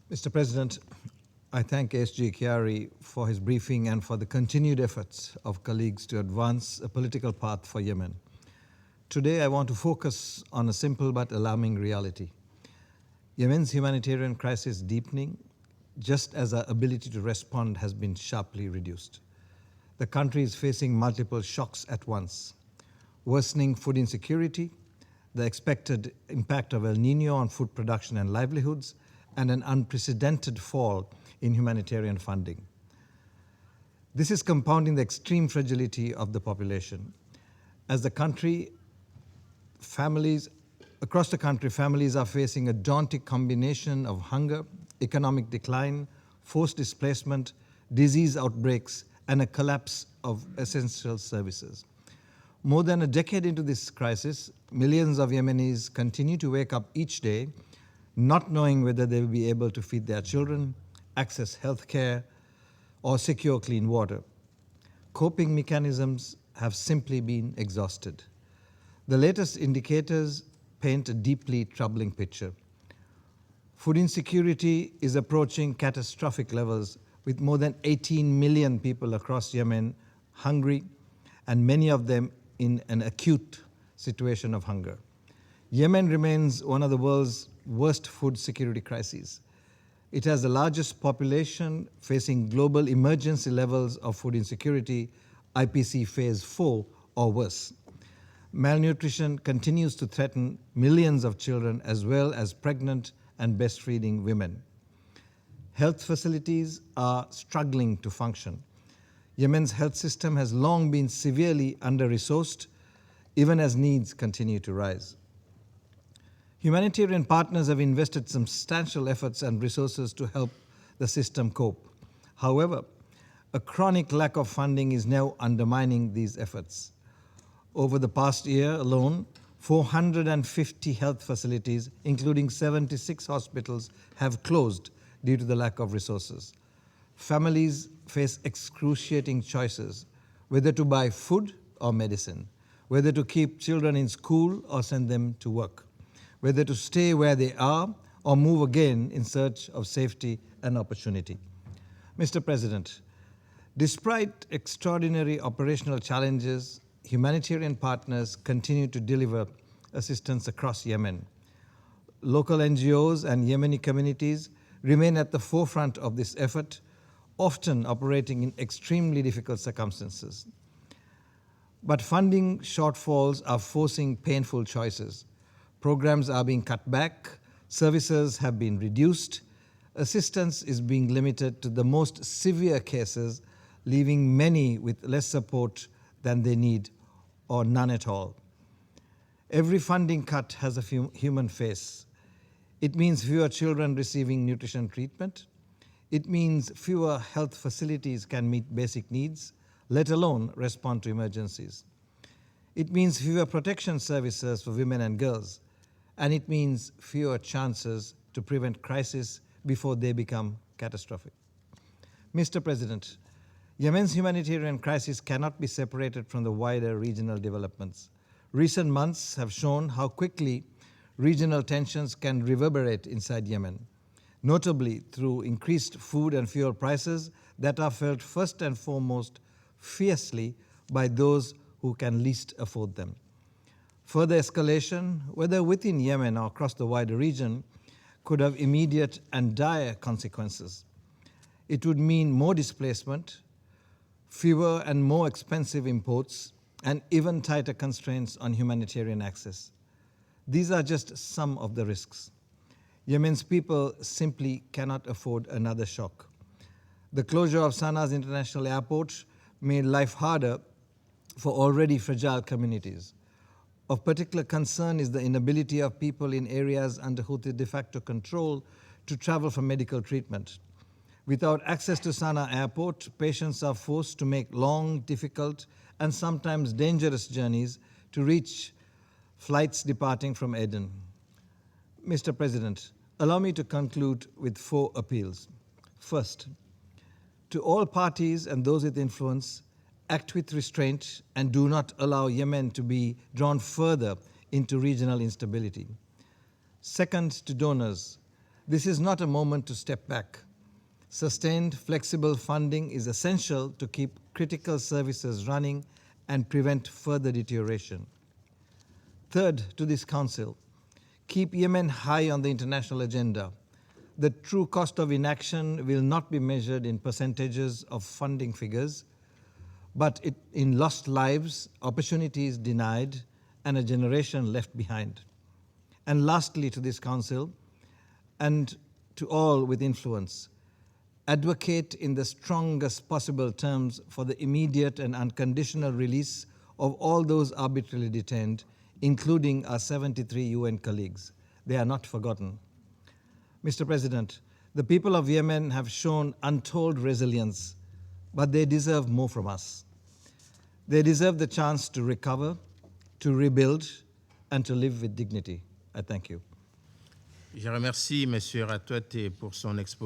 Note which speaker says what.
Speaker 1: Mr. President, I thank ASG Chiari for his briefing and for the continued efforts of colleagues to advance a political path for Yemen. Today, I want to focus on a simple but alarming reality. Yemen's humanitarian crisis is deepening, just as our ability to respond has been sharply reduced. The country is facing multiple shocks at once: worsening food insecurity, the expected impact of El Nino on food production and livelihoods, and an unprecedented fall in humanitarian funding. This is compounding the extreme fragility of the population. As the country, across the country, families are facing a daunting combination of hunger, economic decline, forced displacement, disease outbreaks, and a collapse of essential services. More than a decade into this crisis, millions of Yemenis continue to wake up each day not knowing whether they will be able to feed their children, access health care, or secure clean water. Coping mechanisms have simply been exhausted. The latest indicators paint a deeply troubling picture. Food insecurity is approaching catastrophic levels, with more than 18 million people across Yemen hungry, and many of them in an acute situation of hunger. Yemen remains one of the world's worst food security crises. It has the largest population facing global emergency levels of food insecurity, IPC Phase 4 or worse. Malnutrition continues to threaten millions of children as well as pregnant and breastfeeding women. Health facilities are struggling to function. Yemen's health system has long been severely under-resourced, even as needs continue to rise. Humanitarian partners have invested substantial efforts and resources to help the system cope. However, a chronic lack of funding is now undermining these efforts. Over the past year alone, 450 health facilities, including 76 hospitals, have closed due to the lack of resources. Families face excruciating choices, whether to buy food or medicine, whether to keep children in school or send them to work, whether to stay where they are or move again in search of safety and opportunity. Mr. President, despite extraordinary operational challenges, humanitarian partners continue to deliver assistance across Yemen. Local NGOs and Yemeni communities remain at the forefront of this effort, often operating in extremely difficult circumstances. But funding shortfalls are forcing painful choices. Programs are being cut back, services have been reduced, assistance is being limited to the most severe cases, leaving many with less support than they need or none at all. Every funding cut has a human face. It means fewer children receiving nutrition treatment. It means fewer health facilities can meet basic needs, let alone respond to emergencies. It means fewer protection services for women and girls. And it means fewer chances to prevent crises before they become catastrophic. Mr. President, Yemen's humanitarian crisis cannot be separated from the wider regional developments. Recent months have shown how quickly regional tensions can reverberate inside Yemen, notably through increased food and fuel prices that are felt first and foremost fiercely by those who can least afford them. Further escalation, whether within Yemen or across the wider region, could have immediate and dire consequences. It would mean more displacement, fewer and more expensive imports, and even tighter constraints on humanitarian access. These are just some of the risks. Yemen's people simply cannot afford another shock. The closure of Sana's international airport made life harder for already fragile communities. Of particular concern is the inability of people in areas under Houthi de facto control to travel for medical treatment. Without access to Sana'a airport, patients are forced to make long, difficult, and sometimes dangerous journeys to reach flights departing from Aden. Mr. President, allow me to conclude with 4 appeals. First, to all parties and those with influence, act with restraint and do not allow Yemen to be drawn further into regional instability. Second, to donors, This is not a moment to step back. Sustained, flexible funding is essential to keep critical services running and prevent further deterioration. Third, to this Council, keep Yemen high on the international agenda. The true cost of inaction will not be measured in percentages of funding figures, but in lost lives, opportunities denied, and a generation left behind. And lastly, to this Council, and to all with influence, advocate in the strongest possible terms for the immediate and unconditional release of all those arbitrarily detained, including our 73 UN colleagues. They are not forgotten. Mr. President, the people of Yemen have shown untold resilience, but they deserve more from us. They deserve the chance to recover, to rebuild, and to live with dignity. I thank you.
Speaker 2: Je remercie M. Ratwatte pour son exposé.